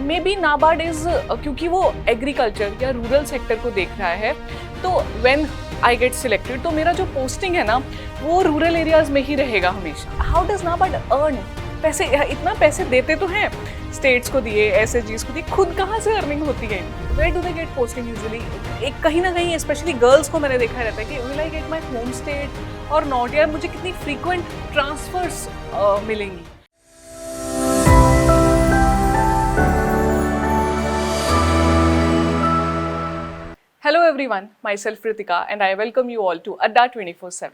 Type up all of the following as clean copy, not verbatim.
May be NABARD is क्योंकि वो agriculture या रूरल सेक्टर को देख रहा है, तो व्हेन आई गेट सिलेक्टेड तो मेरा जो पोस्टिंग है ना वो रूरल एरियाज में ही रहेगा हमेशा। हाउ डज नाबार्ड अर्न पैसे? इतना पैसे देते तो हैं, स्टेट्स को दिए, एसएचजीज को दिए, खुद कहाँ से अर्निंग होती है? Where do they get posting usually? एक कहीं ना कहीं स्पेशली गर्ल्स को मैंने देखा रहता है कि will I get my home state और नॉट, यार मुझे कितनी फ्रीक्वेंट ट्रांसफर्स मिलेंगी। Hello everyone, myself Pratibha and I welcome you all to Adda 24/7.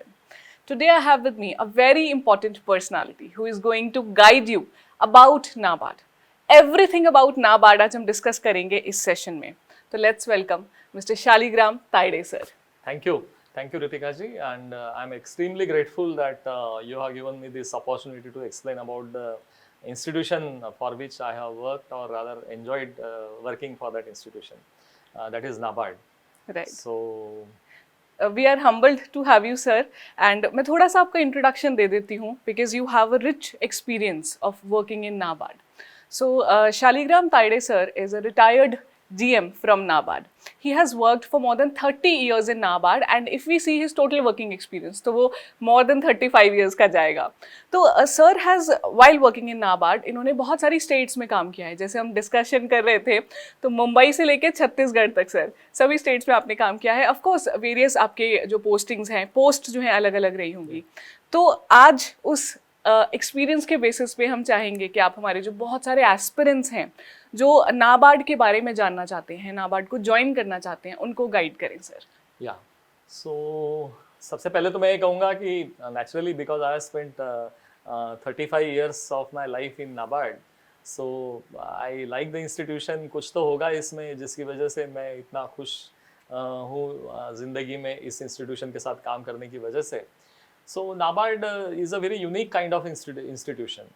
Today I have with me a very important personality who is going to guide you about NABARD. Everything about NABARD आज हम discuss करेंगे इस session में। तो let's welcome mister Shaligram Taide sir. Thank you, Ritika ji, and I'm extremely grateful that you have given me this opportunity to explain about the institution for which I have worked, or rather enjoyed working for that institution. That is NABARD. Right. So we are humbled to have you sir, and मैं थोड़ा सा आपका introduction दे देती हूँ because you have a rich experience of working in NABARD. So Shaligram Taide sir is a retired GM from NABARD. He has worked for more than 30 years in NABARD, and if we see his total working experience, तो वो more than 35 years का जाएगा। तो sir has while working in NABARD इन्होंने बहुत सारी states में काम किया है। जैसे हम डिस्कशन कर रहे थे तो मुंबई से लेके छत्तीसगढ़ तक सर सभी स्टेट्स में आपने काम किया है। ऑफ कोर्स वेरियस आपके जो पोस्टिंग्स हैं, पोस्ट जो हैं अलग अलग रही होंगी। तो आज उस एक्सपीरियंस के बेसिस पे हम चाहेंगे कि आप हमारे जो बहुत सारे एस्पिरेंट्स हैं जो नाबार्ड के बारे में जानना चाहते हैं, नाबार्ड को ज्वाइन करना चाहते हैं, उनको गाइड करें सर। या सो सबसे पहले तो मैं ये कहूँगा कि naturally because I have spent 35 years of my life in NABARD, so I like the institution. कुछ तो होगा इसमें जिसकी वजह से मैं इतना खुश हूँ ज़िंदगी में इस इंस्टीट्यूशन के साथ काम करने की वजह से। So NABARD is a very unique kind of institution.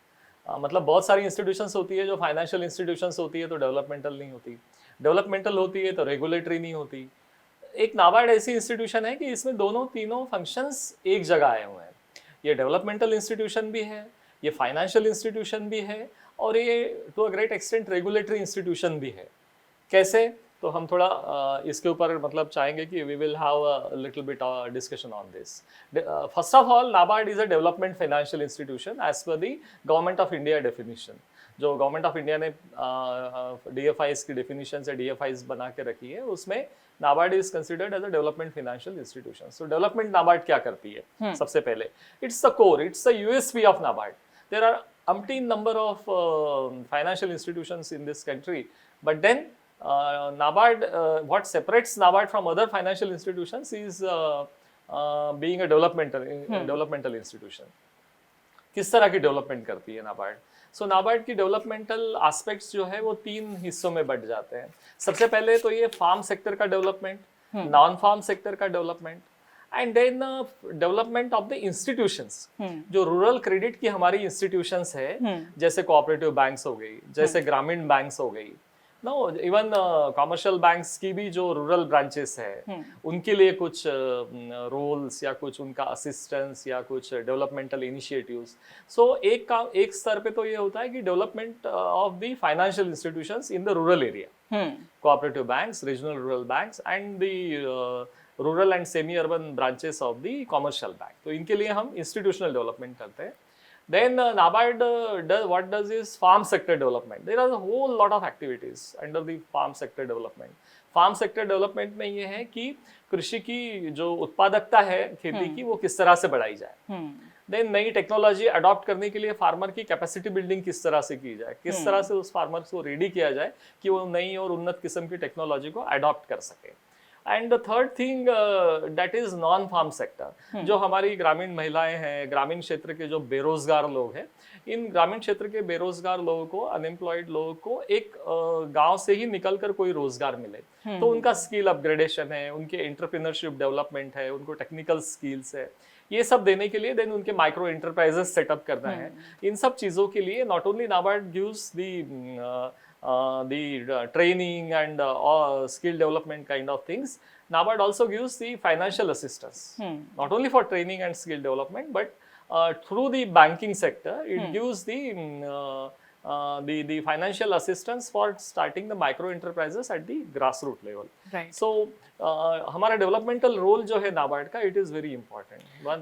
मतलब बहुत सारी इंस्टीट्यूशंस होती है जो फाइनेंशियल इंस्टीट्यूशंस होती है तो डेवलपमेंटल नहीं होती, डेवलपमेंटल होती है तो रेगुलेटरी नहीं होती। एक नाबार्ड ऐसी इंस्टीट्यूशन है कि इसमें तीनों फंक्शंस एक जगह आए हुए हैं। ये डेवलपमेंटल इंस्टीट्यूशन भी है, ये फाइनेंशियल इंस्टीट्यूशन भी है, और ये to a great extent regulatory institution भी है। कैसे? तो हम थोड़ा इसके ऊपर मतलब चाहेंगे कि we will have a little bit discussion on this. First of all, NABARD is a development financial institution as per the government of India definition. जो गवर्नमेंट ऑफ इंडिया ने DFIs की डेफिनेशन से DFIs बना के रखी है, उसमें NABARD is considered as a development financial institution. So development NABARD क्या करती है? सबसे पहले it's the core, it's the USP of NABARD. There are umpteen number of financial institutions in this country, but then NABARD, what separates NABARD from other financial institutions is being a developmental institution. किस तरह की development करती है NABARD? सो NABARD की developmental aspects जो है वो 3 हिस्सों में बट जाते हैं। सबसे पहले तो ये फार्म सेक्टर का डेवलपमेंट, नॉन फार्म सेक्टर का development, and then development of the institutions. जो रूरल क्रेडिट की हमारी इंस्टीट्यूशंस है, जैसे कोऑपरेटिव बैंक्स हो गई, जैसे ग्रामीण बैंक्स हो गई, नो इवन कॉमर्शियल बैंक्स की भी जो रूरल ब्रांचेस है उनके लिए कुछ रोल्स या कुछ उनका असिस्टेंस या कुछ डेवलपमेंटल इनिशिएटिव्स। सो एक स्तर पे तो ये होता है कि development of the financial institutions in the rural area, cooperative banks, regional rural banks and the rural and semi urban branches of the commercial bank. तो इनके लिए हम इंस्टीट्यूशनल डेवलपमेंट करते हैं। Then NABARD what does is farm sector development. There are a whole lot of activities under the farm sector development. Farm sector development में ये है कि कृषि की जो उत्पादकता है खेती की वो किस तरह से बढ़ाई जाए। Then नई टेक्नोलॉजी अडॉप्ट करने के लिए फार्मर की कैपेसिटी बिल्डिंग किस तरह से की जाए, किस तरह से उस फार्मर को रेडी किया जाए कि वो नई और उन्नत किस्म की टेक्नोलॉजी को अडॉप्ट कर सके। And the third thing that is non farm sector. जो हमारी ग्रामीण महिलाएं हैं, ग्रामीण क्षेत्र के जो बेरोजगार लोग हैं, इन ग्रामीण क्षेत्र के बेरोजगार लोगों को, अनएम्प्लॉयड लोगों को एक गांव से ही निकलकर कोई रोजगार मिले, तो उनका स्किल अपग्रेडेशन है, उनके एंटरप्रेन्योरशिप डेवलपमेंट है, उनको टेक्निकल स्किल्स है, ये सब देने के लिए देन उनके माइक्रो एंटरप्राइजेस सेटअप करना है। इन सब चीज़ों के लिए not only NABARD gives the training and skill development kind of things, NABARD also gives the financial assistance, not only for training and skill development, but through the banking sector, it gives the the financial assistance for starting the micro enterprises at the grassroots level. Right. So हमारा developmental role जो है नाबार्ड का, it is very important. One,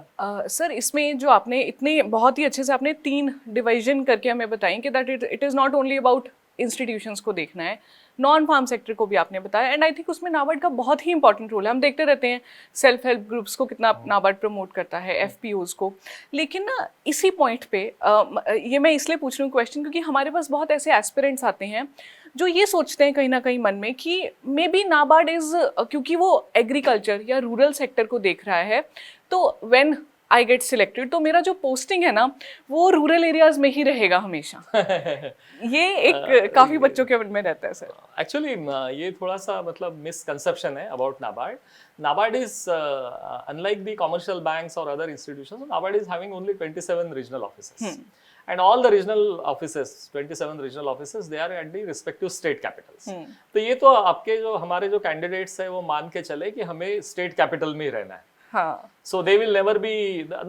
sir इसमें जो आपने इतने बहुत ही अच्छे से आपने 3 डिवीजन करके हमें बताएं कि that it is not only about institutions को देखना है, नॉन फार्म सेक्टर को भी आपने बताया, एंड आई थिंक उसमें नाबार्ड का बहुत ही इंपॉर्टेंट रोल है. हम देखते रहते हैं सेल्फ हेल्प ग्रुप्स को कितना नाबार्ड प्रमोट करता है, एफपीओज को. लेकिन ना इसी पॉइंट पे ये मैं इसलिए पूछ रही हूँ क्वेश्चन क्योंकि हमारे पास बहुत ऐसे एस्पिरेंट्स आते हैं जो ये सोचते हैं कहीं ना कहीं मन में कि मे बी नाबार्ड इज, क्योंकि वो एग्रीकल्चर या रूरल सेक्टर को देख रहा है, तो व्हेन आई गेट सिलेक्टेड तो मेरा जो पोस्टिंग है ना वो रूरल एरियाज में ही रहेगा हमेशा. ये एक काफी बच्चों के मन में रहता है सर. एक्चुअली ये थोड़ा सा मतलब मिसकंसेप्शन है about NABARD. NABARD is unlike the commercial banks और other institutions, NABARD is having only 27 regional offices. And all the regional offices, 27 regional offices, they are at the respective state capitals. तो ये तो आपके जो हमारे जो कैंडिडेट्स है वो मान के चले कि हमें स्टेट कैपिटल में ही रहना है. हाँ. So they will never be,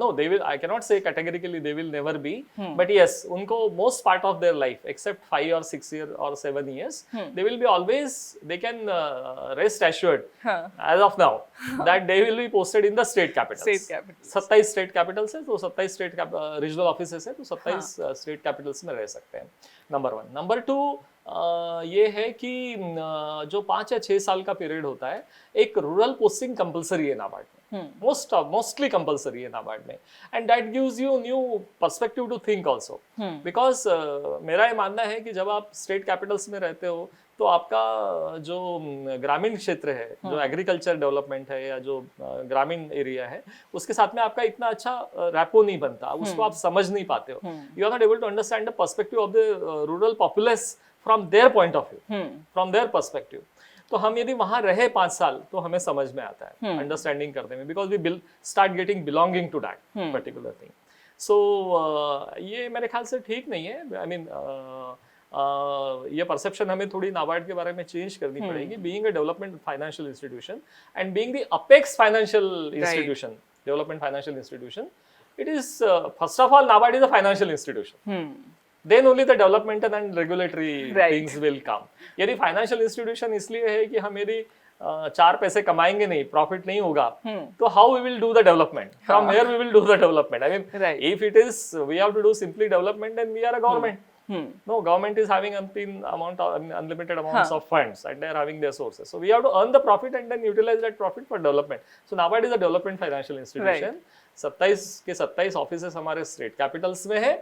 no, they will, I cannot say categorically they will never be, but yes, उनको most part of their life, except 5 or 6 years or 7 years, they will be always, they can rest assured, as of now, that they will be posted in the state capitals. State capitals. 27 state capitals है, तो 27 state regional offices है, तो 27 state capitals में रह सकते हैं. Number 1. Number 2, ये है कि जो 5 या 6 साल का पीरियड होता है, एक रूरल पोस्टिंग कंपलसरी है नाबार्ड में. Mostly compulsory है नाबार्ड में, and that gives you new perspective to think also. Because मेरा ये मानना है कि जब आप स्टेट कैपिटल्स में रहते हो तो आपका जो ग्रामीण क्षेत्र है, जो एग्रीकल्चर डेवलपमेंट है या जो ग्रामीण एरिया है, उसके साथ में आपका इतना अच्छा रैपो नहीं बनता, उसको आप समझ नहीं पाते हो. You are not able to understand the perspective of the rural populace from their point of view, from their perspective. तो हम यदि वहां रहे 5 साल तो हमें समझ में आता है, अंडरस्टैंडिंग करने में, because we start getting belonging to that particular thing. So ये मेरे ख्याल से ठीक नहीं है. आई मीन ये परसेप्शन हमें थोड़ी नाबार्ड के बारे में चेंज करनी पड़ेगी. Being a development financial institution and being the apex financial institution, development financial institution, it is first of all NABARD is a financial institution. Then only the developmental and regulatory things will come. यदि financial institution इसलिए है कि हम यदि 4 पैसे कमाएंगे नहीं, profit नहीं होगा, तो how we will do the development? From where we will do the development? I mean if it is we have to do simply development, then we are a government. No, government is having unlimited amounts of funds, and they are having their sources. So we have to earn the profit and then utilize that profit for development. So NABARD is a development financial institution. 27 के 27 offices हमारे state Capitals में है.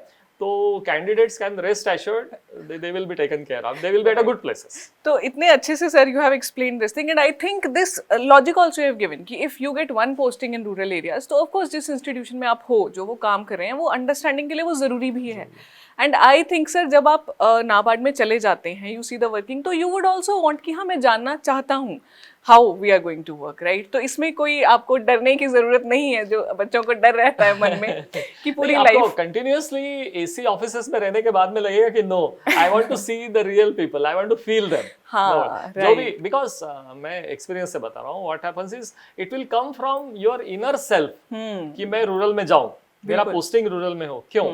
तो candidates can rest assured, they will be taken care of, they will be at a good places. तो इतने अच्छे से sir you have explained this thing, and I think this logic also you have given कि if you get one posting in rural areas तो of course जिस institution में आप हो, जो वो काम कर रहे हैं, वो अंडरस्टैंडिंग के लिए वो ज़रूरी भी है. एंड आई थिंक सर जब आप नाबार्ड में चले जाते हैं, यू सी द वर्किंग, तो यू वुड ऑल्सो वांट कि हाँ मैं जानना चाहता हूँ how we are going to work, right? तो इसमें कोई आपको डरने की जरूरत नहीं है, जो बच्चों को डर रहता है मन में कि पूरी लाइफ कंटिन्यूअसली एसी ऑफिसेस में रहने के बाद में लगेगा कि no, I want to see the real people, I want to feel them. हाँ, जो भी, बिकॉज मैं एक्सपीरियंस से बता रहा हूँ, what happens is it will come from your inner self कि मैं रूरल में जाऊँ, मेरा पोस्टिंग रूरल में हो. क्यों?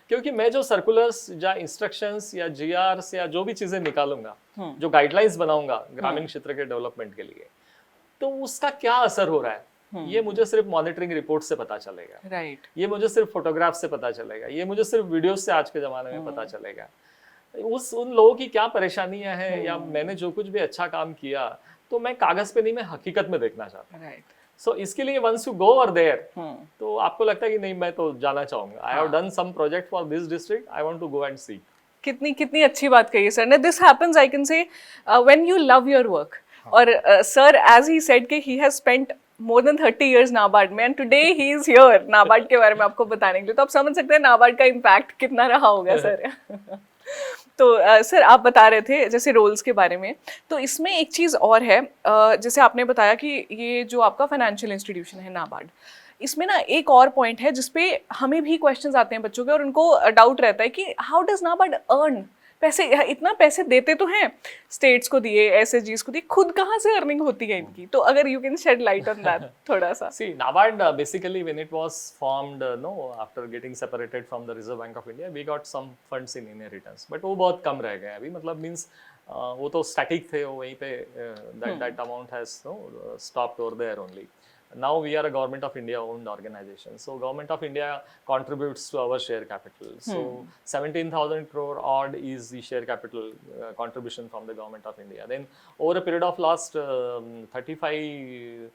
क्योंकि मैं जो सर्कुलर्स या इंस्ट्रक्शंस या जीआरस या जो भी चीजें निकालूंगा, जो गाइडलाइंस बनाऊंगा ग्रामीण क्षेत्र के डेवलपमेंट के लिए, तो उसका क्या असर हो रहा है, ये मुझे सिर्फ मॉनिटरिंग रिपोर्ट से पता चलेगा. राइट. ये मुझे सिर्फ फोटोग्राफ से पता चलेगा, ये मुझे सिर्फ वीडियो से आज के जमाने में पता चलेगा. उन लोगों की क्या परेशानियां हैं, या मैंने जो कुछ भी अच्छा काम किया, तो मैं कागज पे नहीं, मैं हकीकत में देखना चाहता हूँ. राइट. सो इसके लिए once you go over there, तो आपको लगता है कि नहीं, मैं तो जाना चाहूंगा. I have done some project for this district, I want to go and see. कितनी अच्छी बात कही सर ने. This happens, I can say, when you love your work. और सर एज ही सेड कि he has spent more than 30 years NABARD में, and today he is here NABARD के बारे में आपको बताने के लिए. तो आप समझ सकते हैं नाबार्ड का इम्पैक्ट कितना रहा होगा सर. तो सर आप बता रहे थे जैसे रोल्स के बारे में, तो इसमें एक चीज़ और है, जैसे आपने बताया कि ये जो आपका फाइनेंशियल इंस्टीट्यूशन है नाबार्ड, इसमें ना एक और पॉइंट है जिसपे हमें भी क्वेश्चंस आते हैं बच्चों के, और उनको डाउट रहता है कि हाउ डज नाबार्ड अर्न पैसे इतना पैसे देते तो हैं, स्टेट्स को दिए, एसएचजीस को दिए, खुद कहाँ से अर्निंग होती है इनकी? तो अगर you can shade light on that थोड़ा सा. See, NABARD basically when it was formed, no, after getting separated from the Reserve Bank of India, we got some funds in inheritance, but वो बहुत कम रह गए अभी, मतलब means वो तो static थे, वो वहीं पे that amount has stopped over there only. Now we are a Government of India owned organization, so Government of India contributes to our share capital. So 17,000 crore odd is the share capital contribution from the Government of India. Then over a period of last 35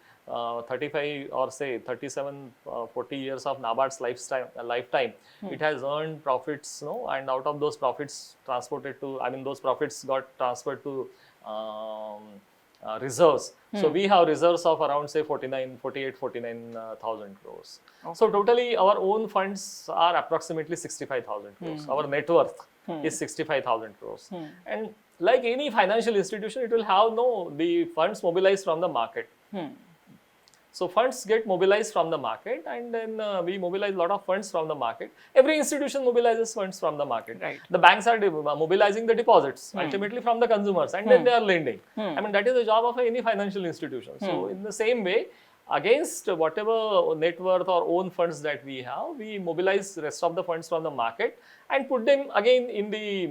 or say 37, 40 years of NABARD's lifetime, it has earned profits, and out of those profits those profits got transferred to reserves. So we have reserves of around say 49,000 crores. Okay. So totally our own funds are approximately 65,000 crores. Our net worth is 65,000 crores. And like any financial institution, it will have the funds mobilized from the market. So funds get mobilized from the market, and then we mobilize a lot of funds from the market. Every institution mobilizes funds from the market. Right. The banks are mobilizing the deposits ultimately from the consumers, and then they are lending. I mean, that is the job of any financial institution. So in the same way, against whatever net worth or own funds that we have, we mobilize the rest of the funds from the market and put them again in the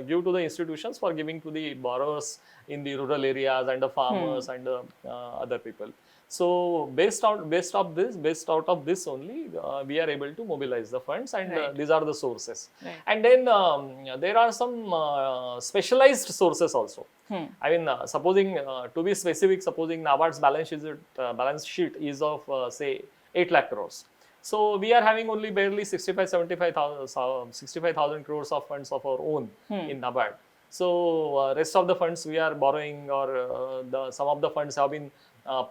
give to the institutions for giving to the borrowers in the rural areas and the farmers and the other people. So based out of this only, we are able to mobilize the funds, and these are the sources. Right. And then there are some specialized sources also. I mean, supposing to be specific, supposing NABARD's balance sheet is of say 8 lakh crores. So we are having only barely 65,000 crores of funds of our own in NABARD. So rest of the funds we are borrowing, or some of the funds have been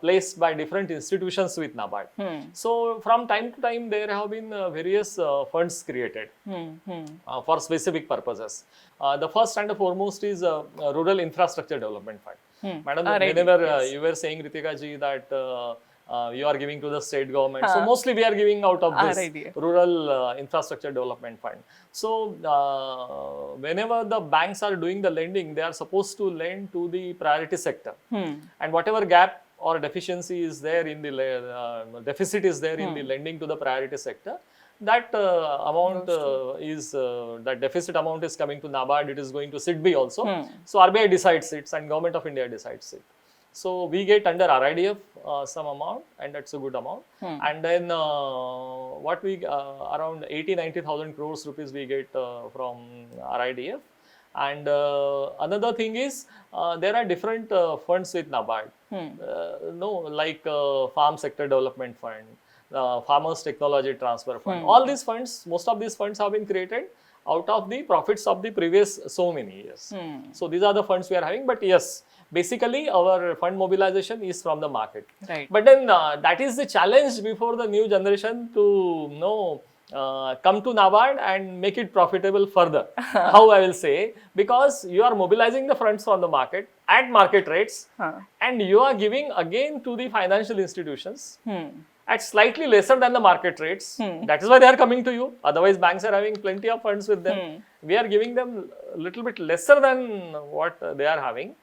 placed by different institutions with NABARD. So from time to time there have been various funds created for specific purposes. The first and the foremost is Rural Infrastructure Development Fund. Madam, whenever you were saying, Ritika ji, that you are giving to the state government. So mostly we are giving out of this Rural Infrastructure Development Fund. So whenever the banks are doing the lending, they are supposed to lend to the priority sector. And whatever gap or deficiency is there in the deficit is there in the lending to the priority sector, that amount that deficit amount is coming to NABARD. It is going to SIDB also. So RBI decides it, and Government of India decides it. So we get under RIDF some amount, and that's a good amount. And then what we around 80,000-90,000 crores rupees we get from RIDF. And another thing is there are different funds with NABARD. Like Farm Sector Development Fund, Farmers Technology Transfer Fund. All these funds, most of these funds have been created out of the profits of the previous so many years. So these are the funds we are having. But yes, basically our fund mobilization is from the market. Right. But then that is the challenge before the new generation to come to NABARD and make it profitable further. How I will say, because you are mobilizing the funds from the market at market rates, and you are giving again to the financial institutions at slightly lesser than the market rates. That is why they are coming to you. Otherwise, banks are having plenty of funds with them. We are giving them a little bit lesser than what they are having.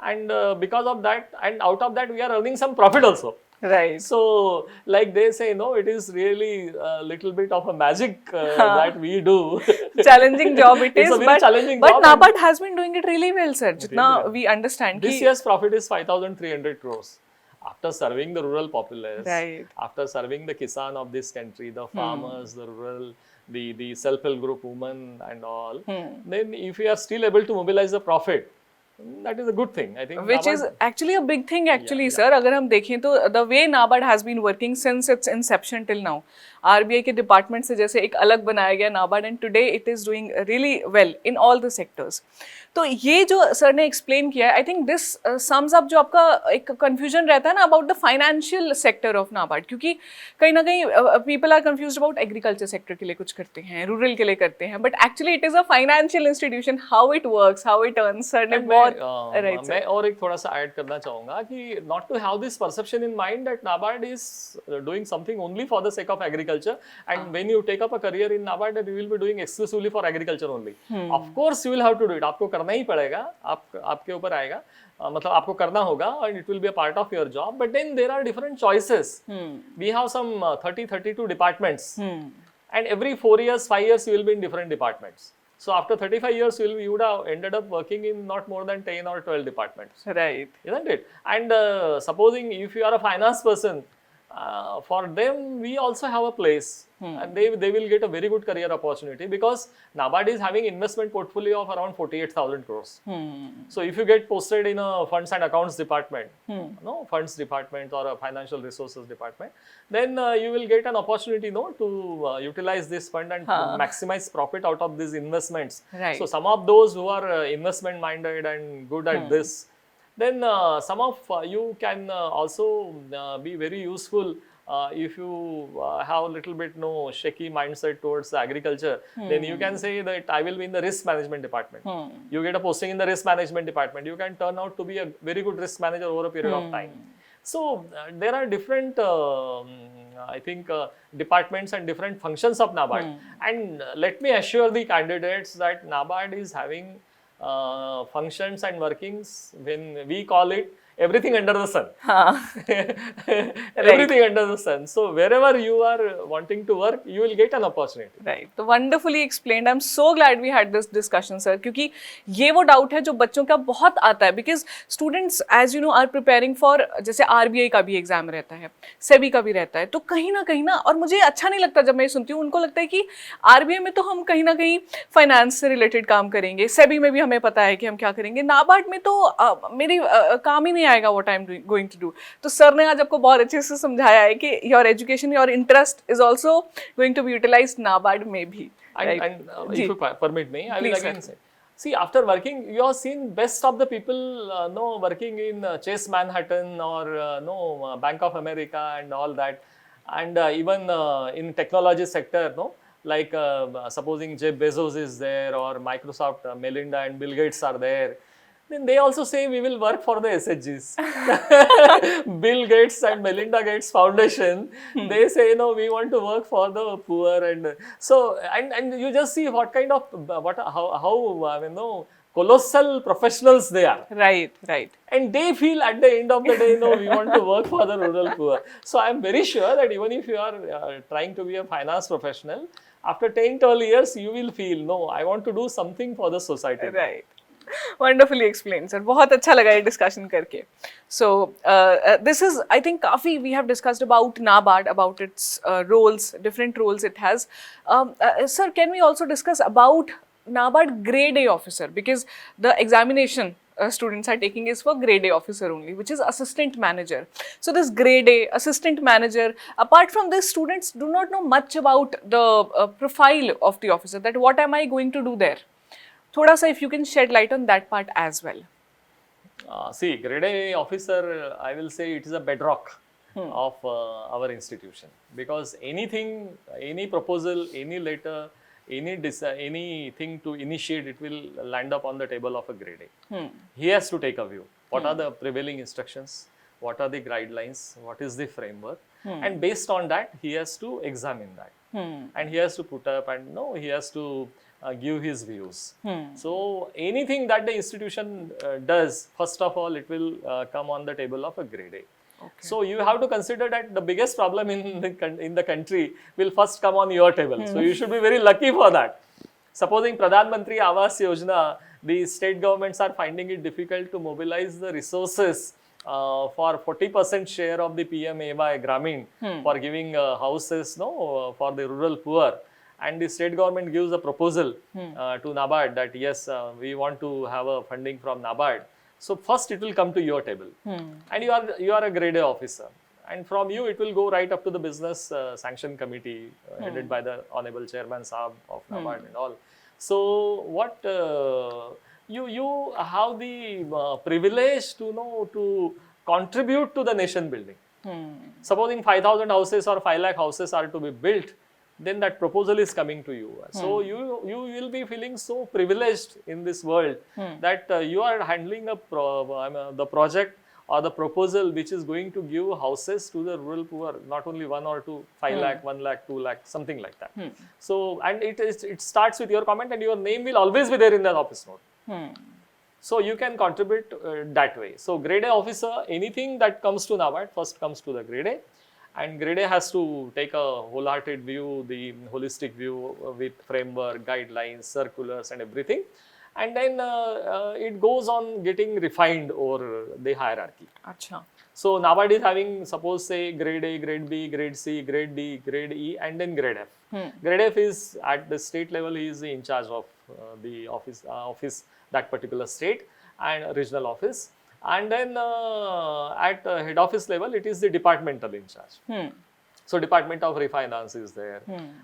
And because of that, and out of that, we are earning some profit also. Right. So, like they say, it is really a little bit of a magic that we do. Challenging job it is, It's a very challenging but job. NABARD has been doing it really well, sir. Jitna we understand. This year's profit is 5,300 crores. After serving the rural populace, Right. after serving the Kisan of this country, the farmers, the rural, the self-help group women and all, then if we are still able to mobilize the profit, that is a good thing, I think. Which is actually a big thing, actually, sir. अगर हम देखें तो the way NABARD has been working since its inception till now, RBI के department से जैसे एक अलग बनाया गया NABARD, and today it is doing really well in all the sectors. तो ये जो सर ने एक्सप्लेन किया है, I think this sums up जो आपका एक कंफ्यूजन रहता है ना about the financial sector of NABARD, क्योंकि कहीं ना कहीं people are confused about agriculture sector के लिए कुछ करते हैं, रूरल के लिए करते हैं, but actually it is a financial institution, how it works, how it earns. Sir ने बहुत राइट. मैं और एक थोड़ा सा ऐड करना चाहूंगा कि not to have this perception in mind that NABARD is doing something only for the sake of agriculture agriculture, and when you take up a career in NABARD, that you will be doing exclusively for agriculture only. Of course, you will have to do it. आपको करना ही पड़ेगा, आपके ऊपर आएगा, मतलब आपको करना होगा, and it will be a part of your job. But then there are different choices. We have some 32 departments, and every 4 years, 5 years, you will be in different departments. So after 35 years, you would have ended up working in not more than 10 or 12 departments. Right. Isn't it? And supposing if you are a finance person, for them, we also have a place. And they will get a very good career opportunity, because NABARD is having investment portfolio of around 48,000 crores. So if you get posted in a funds and accounts department, funds department or a financial resources department, then you will get an opportunity to utilize this fund and maximize profit out of these investments. Right. So some of those who are investment minded and good at this, then some of you can also be very useful if you have a little bit shaky mindset towards agriculture. Then you can say that I will be in the risk management department. You get a posting in the risk management department, you can turn out to be a very good risk manager over a period of time. So there are different I think departments and different functions of NABARD. And let me assure the candidates that NABARD is having functions and workings, when we call it everything under the sun. Everything under the sun. So wherever you are wanting to work, you will get an opportunity. Right. So wonderfully explained. I'm so glad we had this discussion, sir. क्योंकि ये वो doubt है जो बच्चों का बहुत आता है, because students, as you know, are preparing for, जैसे RBI का भी एग्जाम रहता है, SEBI का भी रहता है, तो कहीं ना, और मुझे अच्छा नहीं लगता जब मैं सुनती हूँ, उनको लगता है कि RBI में तो हम कहीं ना कहीं फाइनेंस से रिलेटेड काम करेंगे, SEBI में भी हमें पता है कि हम क्या करेंगे, NABARD में तो मेरी काम ही नहीं आएगा what I'm going to do. तो सर ने आज आपको बहुत अच्छे से समझाया है कि your education, your interest is also going to be utilized NABARD में भी. And if you permit me, I will again say, see, after working, you have seen best of the people working in Chase Manhattan or Bank of America and all that, and even in technology sector, like supposing Jeff Bezos is there, or Microsoft, Melinda and Bill Gates are there. Then they also say we will work for the SHGs. Bill Gates and Melinda Gates Foundation, they say, we want to work for the poor. And so, and you just see what kind of, how colossal professionals they are. Right. And they feel at the end of the day, we want to work for the rural poor. So I am very sure that even if you are trying to be a finance professional, after 10, 12 years, you will feel, I want to do something for the society. Right. Wonderfully explained, sir. बहुत अच्छा लगा ये discussion करके. So this is, I think, काफी we have discussed about NABARD, about its roles, different roles it has. Sir, can we also discuss about NABARD Grade A officer, because the examination students are taking is for Grade A officer only, which is assistant manager. So this Grade A, assistant manager, apart from this, students do not know much about the profile of the officer, that what am I going to do there? Thoda sa, if you can shed light on that part as well. See, Grade A officer, I will say it is a bedrock of our institution, because anything, any proposal, any letter, anything to initiate, it will land up on the table of a Grade A. He has to take a view. What are the prevailing instructions? What are the guidelines? What is the framework? And based on that, he has to examine that. And he has to put up, and he has to give his views. So anything that the institution does, first of all, it will come on the table of a Grade A. Okay. So you have to consider that the biggest problem in the country will first come on your table. So you should be very lucky for that. Supposing Pradhan Mantri Awas Yojana, the state governments are finding it difficult to mobilize the resources for 40% share of the PM-AY Gramin for giving houses for the rural poor. And the state government gives a proposal to NABARD that yes, we want to have a funding from NABARD. So first it will come to your table, and you are a Grade A officer, and from you it will go right up to the business sanction committee headed by the Honorable Chairman Saab of NABARD and all. So what you have the privilege to contribute to the nation building. Supposing 5,000 houses or 5 lakh houses are to be built, then that proposal is coming to you. So you will be feeling so privileged in this world that you are handling the project or the proposal which is going to give houses to the rural poor, not only 1 or 2, 5 lakh, 1 lakh, 2 lakh, something like that. So, and it starts with your comment, and your name will always be there in that office note. So you can contribute that way. So grade A officer, anything that comes to NABARD first comes to the grade A, and grade A has to take a wholehearted view, the holistic view with framework, guidelines, circulars and everything. And then it goes on getting refined over the hierarchy. Achha. So NABARD is having, suppose say grade A, grade B, grade C, grade D, grade E, and then grade F. Grade F is at the state level, he is in charge of the office that particular state and regional office. And then at head office level, it is the departmental in charge. So Department of Refinance is there,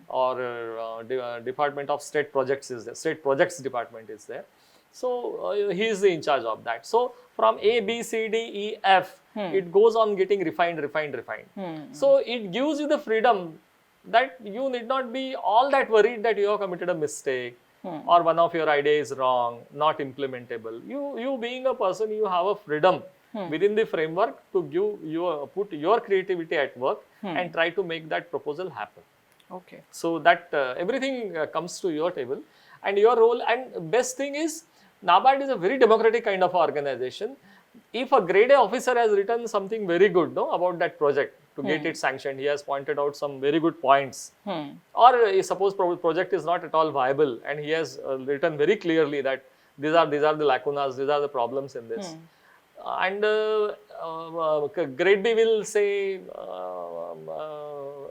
or Department of State Projects is there, State Projects Department is there. So he is in charge of that. So from A, B, C, D, E, F, it goes on getting refined. So it gives you the freedom that you need not be all that worried that you have committed a mistake, or one of your ideas is wrong, not implementable. You being a person, you have a freedom within the framework to put your creativity at work and try to make that proposal happen. Okay. So that everything comes to your table, and your role. And best thing is, NABARD is a very democratic kind of organization. If a grade A officer has written something very good about that project to get it sanctioned, he has pointed out some very good points, or suppose project is not at all viable and he has written very clearly that these are the lacunas, these are the problems in this, and grade B will say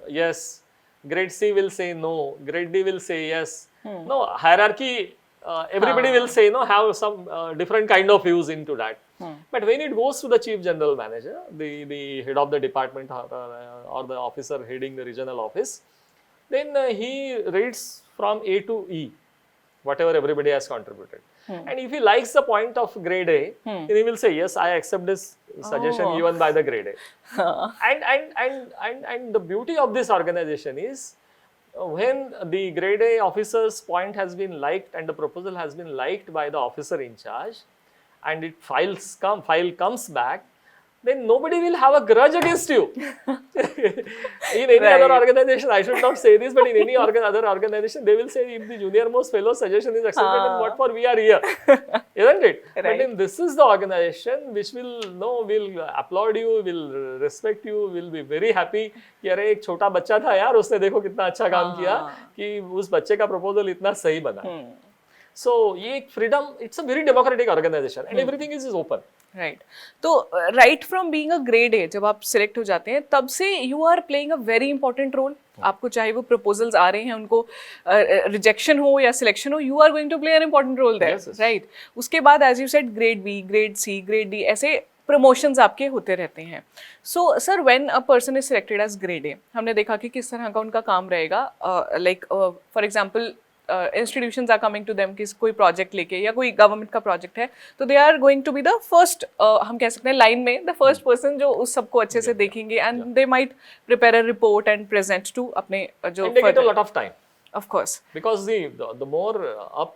yes, grade C will say no, grade D will say yes. No hierarchy, everybody will say no, have some different kind of views into that. But when it goes to the chief general manager, the head of the department, or the officer heading the regional office, then he reads from A to E, whatever everybody has contributed. And if he likes the point of grade A, then he will say, yes, I accept this suggestion given by the grade A. And the beauty of this organization is, when the grade A officer's point has been liked and the proposal has been liked by the officer in charge, and file comes back, then nobody will have a grudge against you. In any other organization, I should not say this, but in any other organization, they will say, if the junior most fellow suggestion is accepted, then what for we are here, isn't it? But then this is the organization which will applaud you, will respect you, will be very happy कि अरे एक छोटा बच्चा था यार, उसने देखो कितना अच्छा काम किया कि उस बच्चे का proposal इतना सही बना. So ये एक freedom, it's a very democratic organization and everything is open. Right. तो right from being a grade A, जब आप select हो जाते हैं, तब से you are playing a very important role. आपको चाहे वो proposals आ रहे हैं, उनको rejection हो या selection हो, you are going to play an important role there, right? उसके बाद as you said, grade B, grade C, grade D, ऐसे promotions आपके होते रहते हैं. So sir, when a person is selected as grade A, हमने देखा कि किस तरह का उनका काम रहेगा. Like for example, institutions are coming to them कि कोई project लेके या कोई government का project है, तो they are going to be the first, हम कह सकते हैं line में the first person जो उस सबको अच्छे से देखेंगे, and they might prepare a report and present to अपने जो and they get a lot of time, of course, because the more up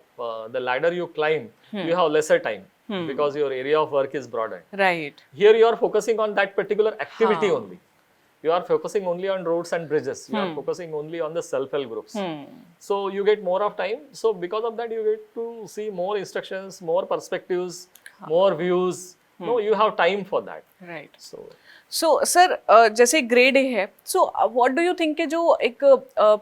the ladder you climb, you have lesser time, because your area of work is broadened. Right. Here you are focusing on that particular activity only. You are focusing only on roads and bridges. You are focusing only on the self-help groups. So you get more of time. So because of that, you get to see more instructions, more perspectives, more views. No, you have time for that. Right. So sir, जैसे grade A है, so what do you think कि जो एक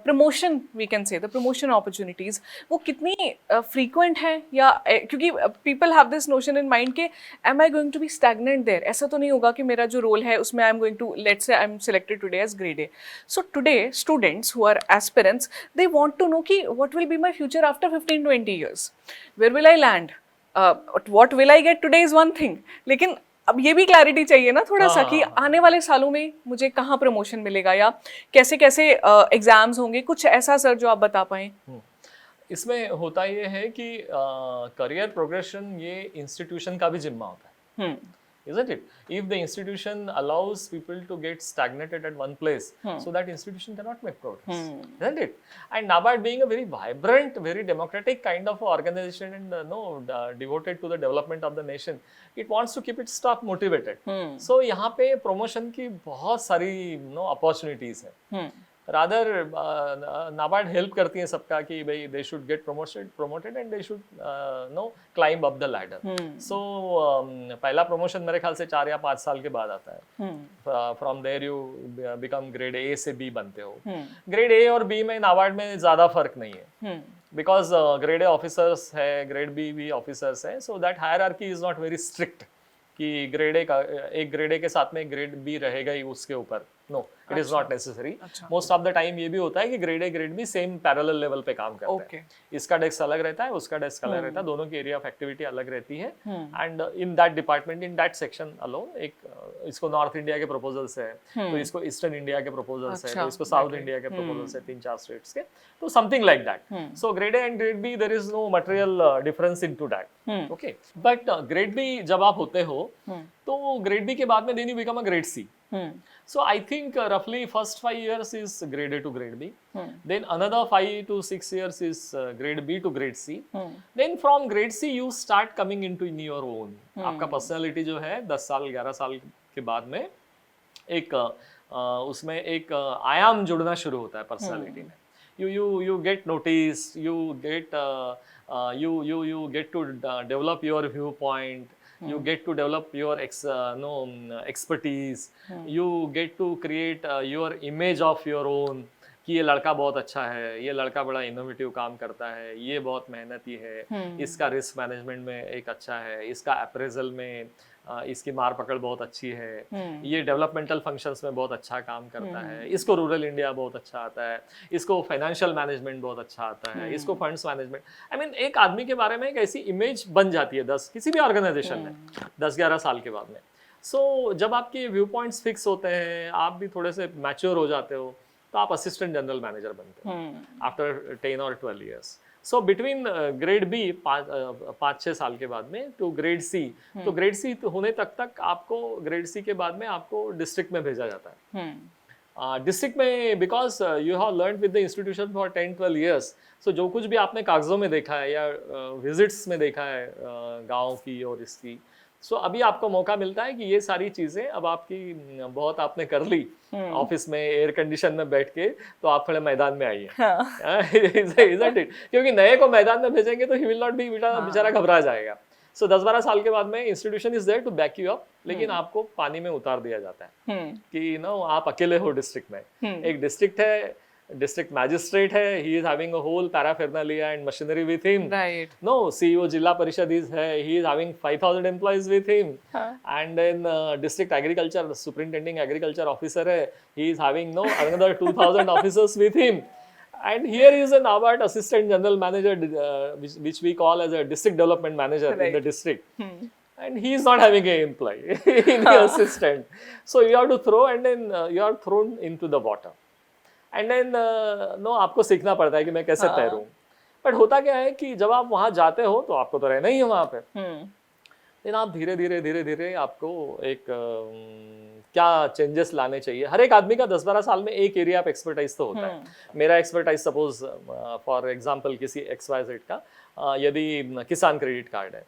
promotion, we can say the promotion opportunities, वो कितनी frequent है, या क्योंकि people have this notion in mind कि am I going to be stagnant there? ऐसा तो नहीं होगा कि मेरा जो role है उसमें I'm going to, let's say I'm selected today as grade A. So today students who are aspirants, they want to know कि what will be my future after 15-20 years? Where will I land? What will I get today is one thing, लेकिन अब ये भी clarity चाहिए ना थोड़ा सा कि आने वाले सालों में मुझे कहाँ प्रमोशन मिलेगा या कैसे कैसे एग्जाम्स होंगे, कुछ ऐसा सर जो आप बता पाएं. इसमें होता ये है कि करियर प्रोग्रेशन ये इंस्टीट्यूशन का भी जिम्मा होता है. isn't it? If the institution allows people to get stagnated at one place, so that institution cannot make progress, isn't it? And NABARD being a very vibrant, very democratic kind of organization and devoted to the development of the nation, it wants to keep its staff motivated. So यहाँ पे promotion की बहुत सारी opportunities है. Rather, NABARD help करती है सबका कि भाई they should get promoted and they should climb up the ladder. So पहला promotion मेरे ख्याल से 4 या 5 साल के बाद आता है. From there you become grade A से B बनते हो. Grade A और B में NABARD में ज़्यादा फर्क नहीं है. Because grade A officers है, grade B भी officers है, so that hierarchy is not very strict. कि ग्रेड ए का एक ग्रेड ए के साथ में ग्रेड बी रहेगा ही उसके ऊपर. No, it is not necessary. Most of the time ये भी होता है कि grade A grade B same parallel level पे काम करते हैं. इसका डेस्क अलग रहता है, उसका डेस्क अलग रहता है, दोनों की एरिया ऑफ एक्टिविटी अलग रहती है. And in that department, in that section alone, एक इसको नॉर्थ इंडिया के प्रपोजल्स है, तो इसको ईस्टर्न इंडिया के प्रपोजल्स है, तो इसको साउथ इंडिया के प्रपोजल्स है, 3-4 स्टेट्स के. तो something like that. So grade A and grade B there is no material difference into that. Okay, but grade B जब आप होते हो तो ग्रेड बी के बाद में then you become a grade C. So I think roughly first 5 years is grade A to grade B. Then another 5 to 6 years is grade B to grade C. Then from grade C you start coming into in your own. आपका personality जो है 10 साल 11 साल के बाद में एक उसमें एक आयाम जुड़ना शुरू होता है personality में. You get noticed, you get to develop your viewpoint. You get to develop your expertise. You get to create your image of your own. कि ये लड़का बहुत अच्छा है, ये लड़का बड़ा इनोवेटिव काम करता है, ये बहुत मेहनती है, इसका रिस्क मैनेजमेंट में एक अच्छा है, इसका अप्रेजल में इसकी मार पकड़ बहुत अच्छी है, ये डेवलपमेंटल फंक्शंस में बहुत अच्छा काम करता है, इसको रूरल इंडिया बहुत अच्छा आता है, इसको फाइनेंशियल मैनेजमेंट बहुत अच्छा आता है, इसको फंड्स मैनेजमेंट. आई मीन एक आदमी के बारे में एक ऐसी इमेज बन जाती है किसी भी ऑर्गेनाइजेशन में 10-11 साल के बाद में. सो जब आपके व्यू पॉइंट्स फिक्स होते हैं, आप भी थोड़े से मैच्योर हो जाते हो, तो आप असिस्टेंट जनरल मैनेजर बनते हो आफ्टर 10 और 12 years. So between grade B 5-6 साल के बाद में टू ग्रेड सी, तो ग्रेड सी होने तक आपको ग्रेड सी के बाद में आपको डिस्ट्रिक्ट में भेजा जाता है. डिस्ट्रिक्ट में because you have learn with the institution for 10-12 years. So जो कुछ भी आपने कागजों में देखा है या विजिट्स में देखा है गाँव की और इसकी, सो अभी आपको मौका मिलता है कि ये सारी चीजें अब आपकी बहुत आपने कर ली ऑफिस में एयर कंडीशन में बैठ के, तो आप थोड़े मैदान में आइए. Isn't it? क्योंकि नए को मैदान में भेजेंगे तो ही विल नॉट बी, बेचारा घबरा जाएगा. सो 10-12 साल के बाद में institution is there to back you up, लेकिन आपको पानी में उतार दिया जाता है कि आप अकेले हो डिस्ट्रिक्ट में. एक डिस्ट्रिक्ट है, डिस्ट्रिक्ट मैजिस्ट्रेट है, he is having a whole paraphernalia and machinery with him. Right. No, CEO जिला परिषद है, he is having 5,000 employees with him. And then district agriculture superintending agriculture officer है, he is having another 2,000 officers with him. And here is an NABARD assistant general manager, which we call as a district development manager in the district. And he is not having an employee in the assistant. So you have to throw, and then you are thrown into the water. And then आपको सीखना पड़ता है कि मैं कैसे तैरूं. But होता क्या है कि जब आप वहां जाते हो तो आपको तो रहना ही है वहां पे. लेकिन आप धीरे धीरे आपको एक क्या चेंजेस लाने चाहिए. हर एक आदमी का 10-12 साल में एक एरिया ऑफ एक्सपर्टाइज तो होता है. मेरा एक्सपर्टाइज सपोज फॉर एग्जांपल किसी XYZ का यदि किसान क्रेडिट कार्ड है,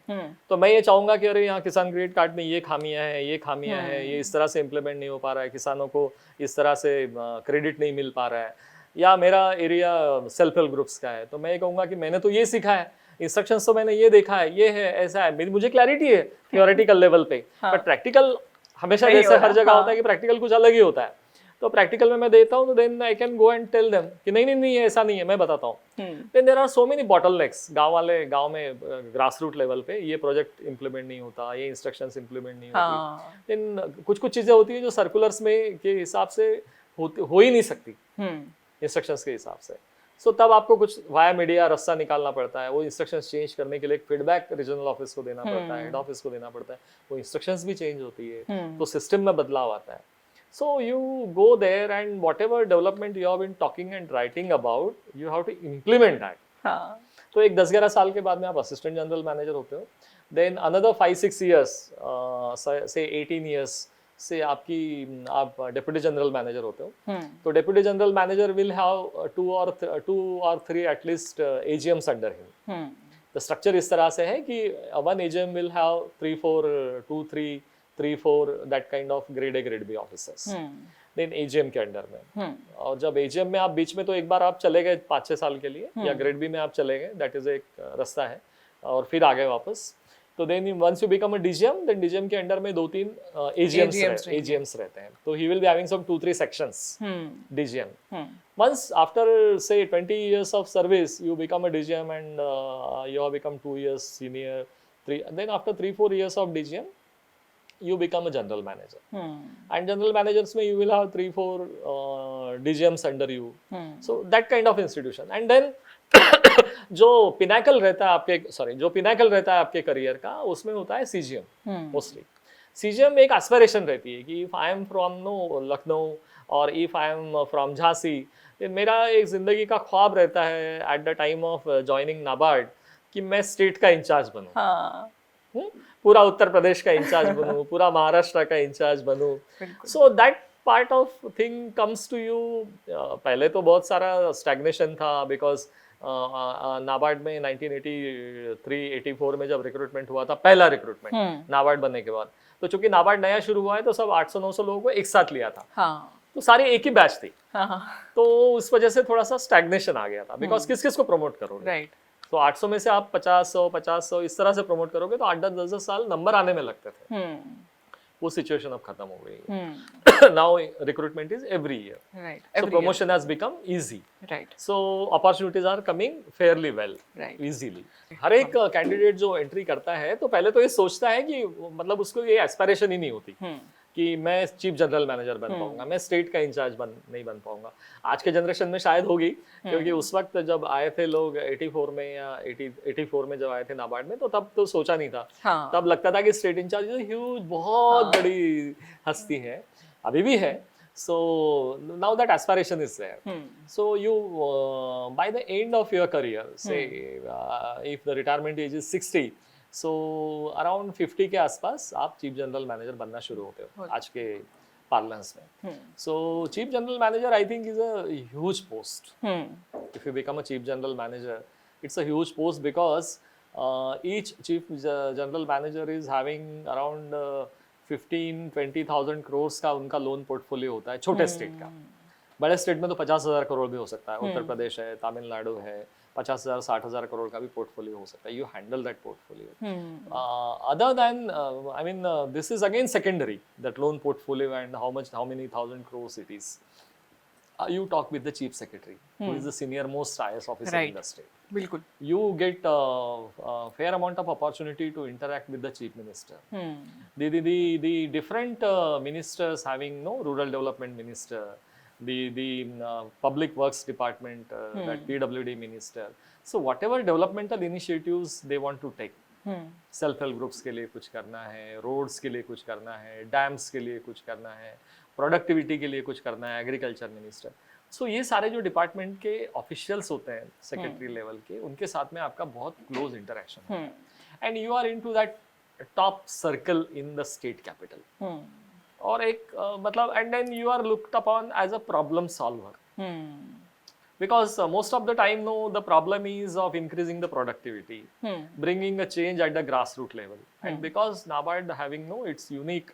तो मैं ये चाहूंगा कि अरे यहाँ किसान क्रेडिट कार्ड में ये खामियां हैं, ये इस तरह से इम्प्लीमेंट नहीं हो पा रहा है, किसानों को इस तरह से क्रेडिट नहीं मिल पा रहा है. या मेरा एरिया सेल्फ हेल्प ग्रुप्स का है, तो मैं ये कहूँगा कि मैंने तो ये सीखा है, इंस्ट्रक्शंस तो मैंने ये देखा है, ये है, ऐसा है, मुझे क्लैरिटी है थियोरेटिकल लेवल पे. बट प्रैक्टिकल हमेशा जैसे हर जगह होता है कि प्रैक्टिकल कुछ अलग ही होता है. तो प्रैक्टिकल में मैं देता हूँ, तो then I can go and tell them कि नहीं ऐसा नहीं है, मैं बताता हूँ. Then there are so many bottlenecks. गांव में ग्रास रूट लेवल पे ये प्रोजेक्ट इंप्लीमेंट नहीं होता, ये इंस्ट्रक्शंस इंप्लीमेंट नहीं होती. देन कुछ चीजें होती है जो सर्कुलर्स में के हिसाब से हो ही नहीं सकती इंस्ट्रक्शंस के हिसाब से. सो तब आपको कुछ वाया मीडिया रास्ता निकालना पड़ता है. वो इंस्ट्रक्शंस चेंज करने के लिए एक फीडबैक रीजनल ऑफिस को देना पड़ता है, हेड ऑफिस को देना पड़ता है. वो इंस्ट्रक्शंस भी चेंज होती है, तो सिस्टम में बदलाव आता है. So you go there and whatever development you have been talking and writing about, you have to implement that. तो एक 10-11 साल के बाद में आप असिस्टेंट जनरल मैनेजर होते हो. देन अनदर 5-6 years, से 18 years से आप डेप्यूटी जनरल मैनेजर होते हो, तो deputy general manager will have 2 or 3 at least AGMs under him. The structure इस तरह से है कि one AGM will have 3-4 that kind of grade A grade B officers then AGM के अंडर में. और जब AGM में आप बीच में तो एक बार आप चले गए 5-6 साल के लिए, या ग्रेड B में आप चले गए, दैट इज एक रास्ता है, और फिर आ गए वापस. तो then once you become a DGM, then DGM के अंडर में 2-3 AGMs रहते हैं. तो he will be having some 2-3 sections DGM. Once after say 20 years of service, you become a DGM and you have become 2 years senior, then after 3-4 years of DGM, you become a general manager. And general managers में you will have 3-4 DGMs under you. So that kind of institution. And then जो pinnacle रहता है आपके career का, उसमें होता है CGM mostly. CGM एक एस्पिरेशन रहती है कि if I am from Lucknow और if I am from Jhansi, मेरा एक जिंदगी का ख्वाब रहता है at the time of joining NABARD कि मैं स्टेट का इंचार्ज बनूं. पूरा उत्तर प्रदेश का इंचार्ज बनूं, पूरा महाराष्ट्र का इंचार्ज बनूं. So that part of thing comes to you. पहले तो बहुत सारा स्टैग्नेशन था, बिकॉज नाबार्ड में 1983-84 में जब रिक्रूटमेंट हुआ था, पहला रिक्रूटमेंट नाबार्ड बनने के बाद, तो चूंकि नाबार्ड नया शुरू हुआ है तो सब 800-900 लोगों को एक साथ लिया था. तो सारी एक ही बैच थी. तो उस वजह से थोड़ा सा स्टैग्नेशन आ गया था, बिकॉज किस किस को प्रमोट करोगे. तो 800 में से आप 50-100 इस तरह से प्रमोट करोगे तो 8-10 साल नंबर आने में लगते थे. वो सिचुएशन अब खत्म हो गई. Now recruitment is every year, so promotion has become easy. So opportunities are coming fairly well, easily. हर एक कैंडिडेट जो एंट्री करता है तो पहले तो ये सोचता है कि मतलब उसको ये एस्पिरेशन ही नहीं होती कि मैं चीफ जनरल मैनेजर बन पाऊंगा, मैं स्टेट का इंचार्ज नहीं बन पाऊंगा. आज के जनरेशन में शायद होगी, क्योंकि उस वक्त जब आए थे लोग 84 में या 84 में जब आए थे नाबार्ड में, तो तब तो सोचा नहीं था. तब लगता था कि स्टेट इंचार्ज ह्यूज, बहुत बड़ी हस्ती है, अभी भी है. So now that aspiration is there. So you by the end of your career, say if the retirement age is 60, so around 50 के आसपास आप चीफ जनरल मैनेजर बनना शुरू होते हो आज के पार्लेंस में. So chief general manager I think is a huge post. If you become a chief general manager, it's a huge post because each chief general manager is having around 15-20,000 crores का उनका loan portfolio होता है, छोटे state का. बड़े state में तो 50,000 करोड़ भी हो सकता है. उत्तर प्रदेश है, तमिलनाडु है, 50,000-60,000 करोड़ का भी पोर्टफोलियो हो सकता है. You handle that portfolio. Other than I mean this is again secondary, that loan portfolio and how many thousand crores it is. You talk with the chief secretary, who is the senior most IAS officer in the state. बिल्कुल. You get a fair amount of opportunity to interact with the chief minister. The different ministers having rural development minister, the public works department, that PWD minister. So whatever developmental initiatives they want to take, self help groups के लिए कुछ करना है, roads के लिए कुछ करना है, डैम्स के लिए कुछ करना है, प्रोडक्टिविटी के लिए कुछ करना है, एग्रीकल्चर मिनिस्टर. सो ये सारे जो डिपार्टमेंट के ऑफिशियल्स होते हैं सेक्रेटरी लेवल के, उनके साथ में आपका बहुत क्लोज इंटरेक्शन है. And you are into that top circle in the state capital. और एक मतलब and then you are looked upon as a problem solver. Because most of the time, the problem is of increasing the productivity, bringing a change at the grassroots level. And because NABARD having its unique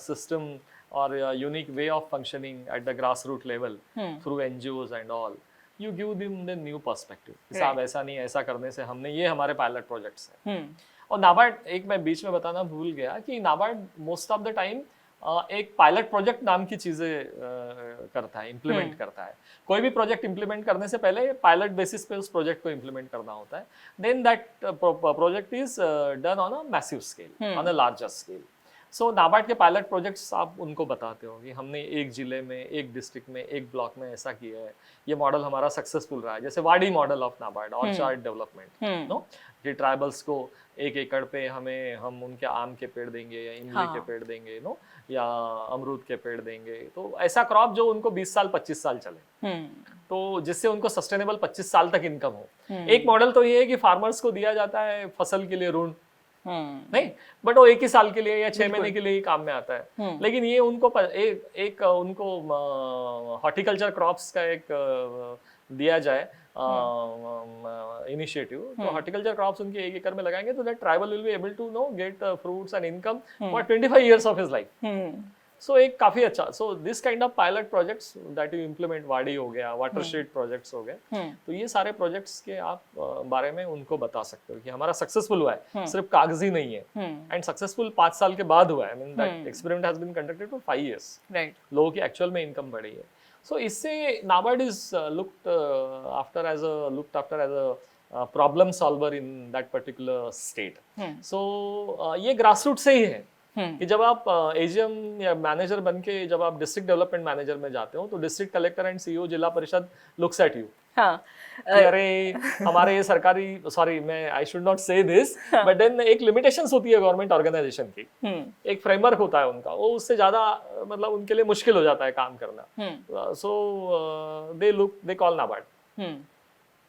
system or unique way of functioning at the grassroots level through NGOs and all, you give them the new perspective. साहब ऐसा नहीं, ऐसा करने से हमने ये हमारे pilot projects हैं. और NABARD, एक मैं बीच में बताना भूल गया कि NABARD most of the time एक पायलट प्रोजेक्ट नाम की चीजें करता है, इम्प्लीमेंट करता है. कोई भी प्रोजेक्ट इम्प्लीमेंट करने से पहले पायलट बेसिस पे उस प्रोजेक्ट को इम्प्लीमेंट करना होता है. Then that project is done on a massive scale, on a larger scale. So NABARD के पायलट प्रोजेक्ट्स आप उनको बताते हो कि हमने एक जिले में, एक डिस्ट्रिक्ट में, एक ब्लॉक में ऐसा किया है, ये मॉडल हमारा सक्सेसफुल रहा है. जैसे Wadi model of NABARD, orchard development, know, कि ट्राइबल्स को 1 एकड़ पे हम उनके आम के पेड़ देंगे या इमली के पेड़ देंगे, नो, या अमरूद के पेड़ देंगे. तो ऐसा क्रॉप जो उनको 20 साल 25 साल चले, तो जिससे उनको सस्टेनेबल 25 साल तक इनकम हो. एक मॉडल तो ये है कि फार्मर्स को दिया जाता है फसल के लिए ऋण, नहीं, बट वो 1 ही साल के लिए या 6 महीने के लिए ही काम में आता है। लेकिन ये उनको एक उनको हॉर्टिकल्चर क्रॉप्स का एक दिया जाए इनिशिएटिव, तो हॉर्टिकल्चर क्रॉप्स उनके 1 एकड़ में लगाएंगे तो that tribal will be able to no get fruits and income for 25 years of his life. So एक काफी अच्छा, so this kind of pilot projects that you implement, wadi हो गया, वाटरशेड प्रोजेक्ट्स हो गए, तो ये सारे प्रोजेक्ट्स के आप बारे में उनको बता सकते हो कि हमारा सक्सेसफुल हुआ है, सिर्फ कागजी नहीं है, एंड सक्सेसफुल 5 साल के बाद हुआ है। I mean that experiment has been conducted for 5 years, right, लोगों की एक्चुअल में इनकम बढ़ी है। सो इससे NABARD is looked after as a problem solver in that particular state. So ये ग्रास रूट से ही है कि जब आप एजीएम या मैनेजर बन के जब आप डिस्ट्रिक्ट डेवलपमेंट मैनेजर में जाते हो तो डिस्ट्रिक्ट कलेक्टर एंड सीईओ जिला परिषद लुक्स एट यू। हाँ, अरे हमारे ये सरकारी, सॉरी मैं आई शुड नॉट से दिस, बट देन एक लिमिटेशंस होती है गवर्नमेंट ऑर्गेनाइजेशन की, एक फ्रेमवर्क होता है उनका, वो उससे ज्यादा मतलब उनके लिए मुश्किल हो जाता है काम करना। सो दे कॉल नाबार्ड,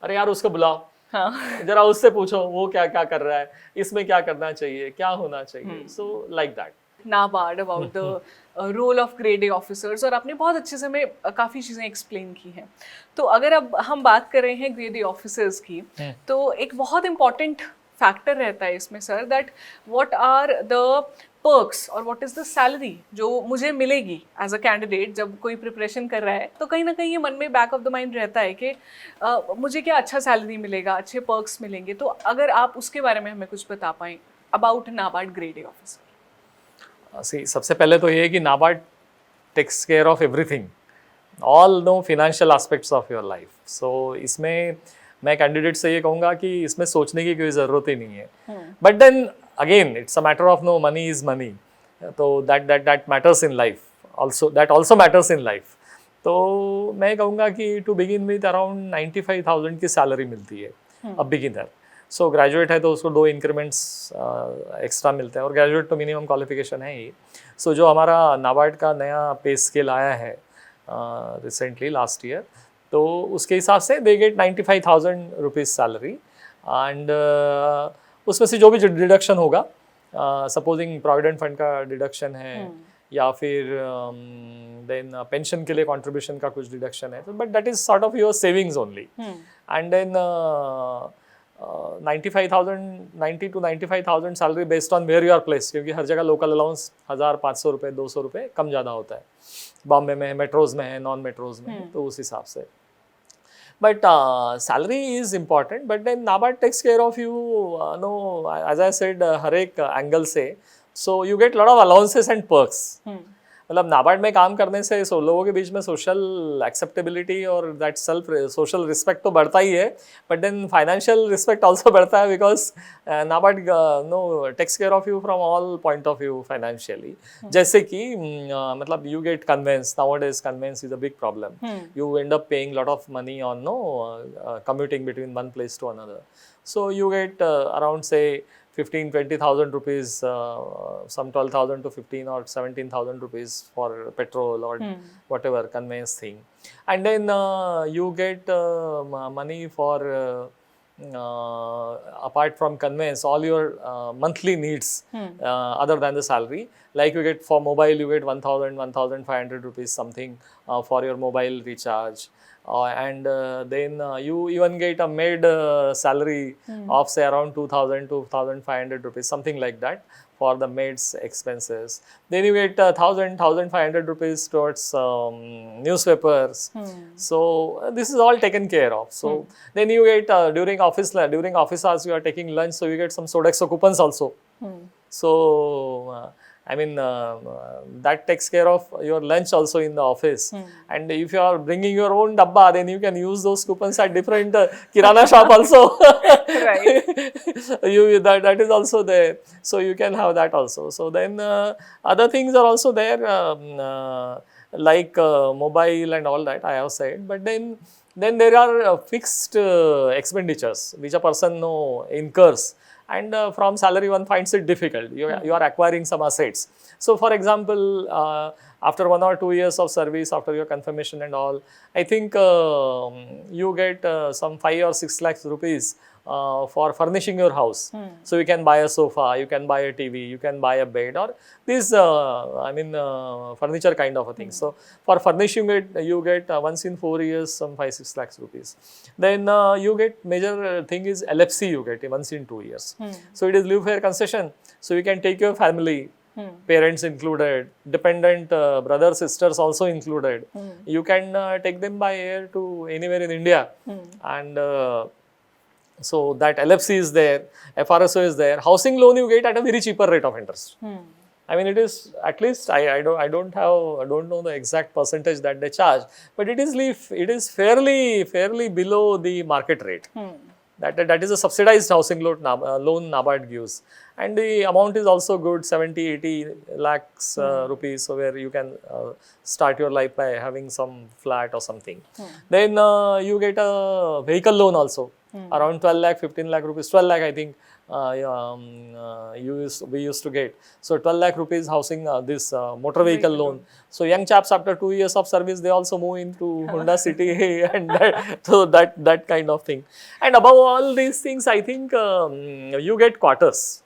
अरे यार उसको बुलाओ, हाँ, जरा उससे पूछो वो क्या क्या कर रहा है, इसमें क्या करना चाहिए, क्या होना चाहिए। So like that NABARD about the role of grade A officers, और आपने बहुत अच्छे से हमें काफ़ी चीज़ें एक्सप्लेन की हैं। तो अगर अब हम बात कर रहे हैं ग्रेड ए ऑफिसर्स की, तो एक बहुत इंपॉर्टेंट फैक्टर रहता है इसमें sir, that what are the perks और व्हाट इज द सैलरी जो मुझे मिलेगी एज अ कैंडिडेट जब कोई प्रिपरेशन कर रहा है। तो कहीं ना कहीं ये मन में बैक ऑफ द माइंड रहता है कि मुझे क्या अच्छा सैलरी मिलेगा, अच्छे पर्क्स मिलेंगे। तो अगर आप उसके बारे में हमें कुछ बता पाएं about NABARD grade A officer. See, सबसे पहले तो ये है कि NABARD takes care of everything, all no financial aspects of your life. So इसमें मैं कैंडिडेट से ये कहूँगा कि इसमें सोचने की कोई ज़रूरत ही नहीं है, but then again it's a matter of no, money is money, तो that matters in life also, that also matters in life. तो मैं कहूँगा कि टू बिगिन विथ अराउंड 95,000 की सैलरी मिलती है अब बिगिनर। सो ग्रेजुएट है तो उसको 2 इंक्रीमेंट्स एक्स्ट्रा मिलते हैं, और ग्रेजुएट तो मिनिमम क्वालिफिकेशन है ही। सो जो हमारा नाबार्ड का नया पे स्केल आया है रिसेंटली लास्ट ईयर, तो उसके हिसाब से they get 95,000 rupees salary, and उसमें से जो भी डिडक्शन होगा, सपोजिंग प्रोविडेंट फंड का डिडक्शन है या फिर देन पेंशन के लिए कंट्रीब्यूशन का कुछ डिडक्शन है, but that is sort of your savings only, and then 90 to 95,000 salary based on where you are place, क्योंकि हर जगह लोकल अलाउंस 1,500 रुपये 200 रुपये कम ज़्यादा होता है, बॉम्बे में है, मेट्रोज में है, नॉन मेट्रोज में है, तो उस हिसाब से। But salary is important, but then NABARD takes care of you, no, as I said, हर एक एंगल से, so you get lot of allowances and perks. मतलब नाबार्ड में काम करने से लोगों के बीच में सोशल एक्सेप्टेबिलिटी और दैट सेल्फ सोशल रिस्पेक्ट तो बढ़ता ही है, but then financial respect also बढ़ता है, because NABARD know takes care of you from all point of view financially. जैसे कि मतलब you get conveyance, nowadays conveyance is a big problem, you end up paying lot of money on know commuting between one place to another, so you get around से 15,000-20,000 rupees, some 12,000 to 15 or 17,000 rupees for petrol or whatever conveyance thing, and then you get money for apart from conveyance all your monthly needs other than the salary, like you get for mobile you get 1,500 rupees something for your mobile recharge, and then you even get a maid salary of say around 2,000 to 2,500 rupees, something like that, for the maid's expenses. Then you get 1,500 rupees towards newspapers. So this is all taken care of. So then you get during office hours you are taking lunch, so you get some Sodexo coupons also. So I mean that takes care of your lunch also in the office, and if you are bringing your own dabba, then you can use those coupons at different kirana shop also. Right. That is also there, so you can have that also. So then other things are also there, like mobile and all that I have said, but then there are fixed expenditures which a person incurs, and from salary one finds it difficult. You are acquiring some assets. So for example, after 1 or 2 years of service, after your confirmation and all, I think you get some 5 or 6 lakhs rupees for furnishing your house. So you can buy a sofa, you can buy a TV, you can buy a bed, or this furniture kind of a thing. So for furnishing it, you get once in 4 years some 5-6 lakhs rupees. Then you get major thing is LFC, you get once in 2 years. So it is live fair concession. So you can take your family, parents included, dependent brothers, sisters also included. You can take them by air to anywhere in India, and so that LFC is there, FRSO is there. Housing loan you get at a very cheaper rate of interest. I mean, it is at least I don't know the exact percentage that they charge, but it is fairly below the market rate. That is a subsidized housing loan NABARD gives, and the amount is also good, 70-80 lakhs rupees, so where you can start your life by having some flat or something. Then you get a vehicle loan also, around 12 lakh, 15 lakh rupees, 12 lakh I think we used to get. So 12 lakh rupees housing this motor vehicle loan. So young chaps after 2 years of service, they also move into Honda City and that kind of thing. And above all these things, I think you get quarters.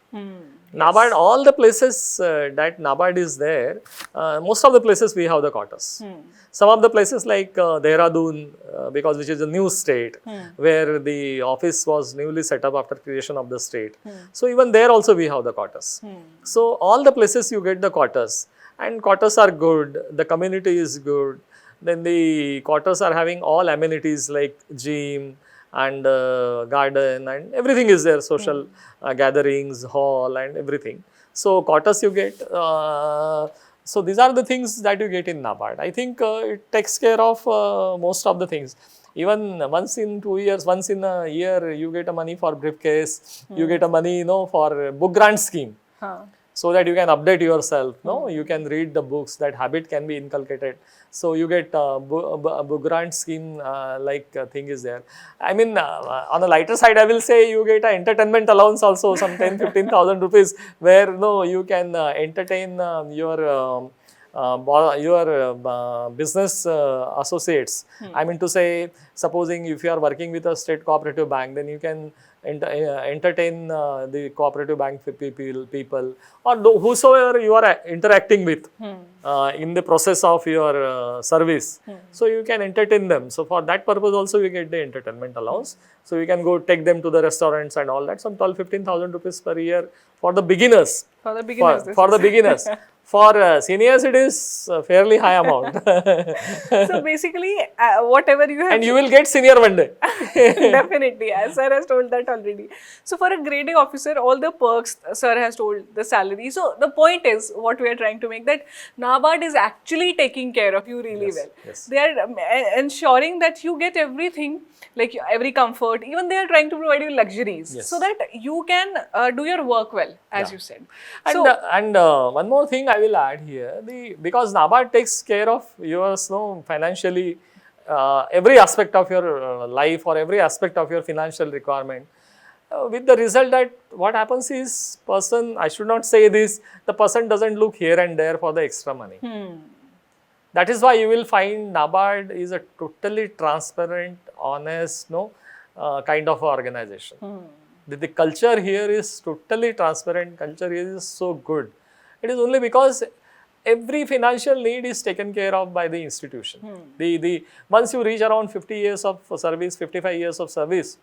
NABARD, all the places that NABARD is there, most of the places we have the quarters. Some of the places like Dehradun, because which is a new state, where the office was newly set up after creation of the state. So even there also we have the quarters. So all the places you get the quarters, and quarters are good, the community is good. Then the quarters are having all amenities like gym and garden and everything is there, social gatherings, hall and everything. So quarters you get. So these are the things that you get in NABARD. I think it takes care of most of the things. Even once in 2 years, once in a year, you get a money for briefcase, you get a money, for book grant scheme. So that you can update yourself, you can read the books, that habit can be inculcated. So you get book grant scheme thing is there. I mean, on the lighter side, I will say you get an entertainment allowance also, some 10,000-15,000 rupees, where you can entertain your business associates. I mean to say, supposing if you are working with a state cooperative bank, then you can entertain the cooperative bank people or whosoever you are interacting with in the process of your service. So you can entertain them. So for that purpose also you get the entertainment allowance. So you can go take them to the restaurants and all that. Some 12,000-15,000 rupees per year for the beginners. For the beginners. For the beginners. For seniors, it is a fairly high amount. So basically, whatever you have... And you will get senior one day. Definitely, as sir has told that already. So for a grade A officer, all the perks, sir has told, the salary. So the point is, what we are trying to make, that NABARD is actually taking care of you really well. Yes. They are ensuring that you get everything, like every comfort. Even they are trying to provide you luxuries, so that you can do your work well, as you said. And one more thing I will add here, because NABARD takes care of yours financially, every aspect of your life or every aspect of your financial requirement, with the result that what happens is, I should not say this, the person doesn't look here and there for the extra money. That is why you will find NABARD is a totally transparent, honest, kind of organization. The culture here is totally transparent, culture here is so good. It is only because every financial need is taken care of by the institution. Once you reach around 50 years of service, 55 years of service,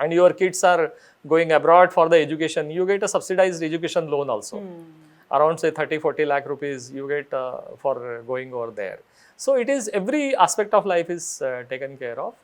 and your kids are going abroad for the education, you get a subsidized education loan also. Around say 30-40 lakh rupees you get for going over there. So it is, every aspect of life is taken care of.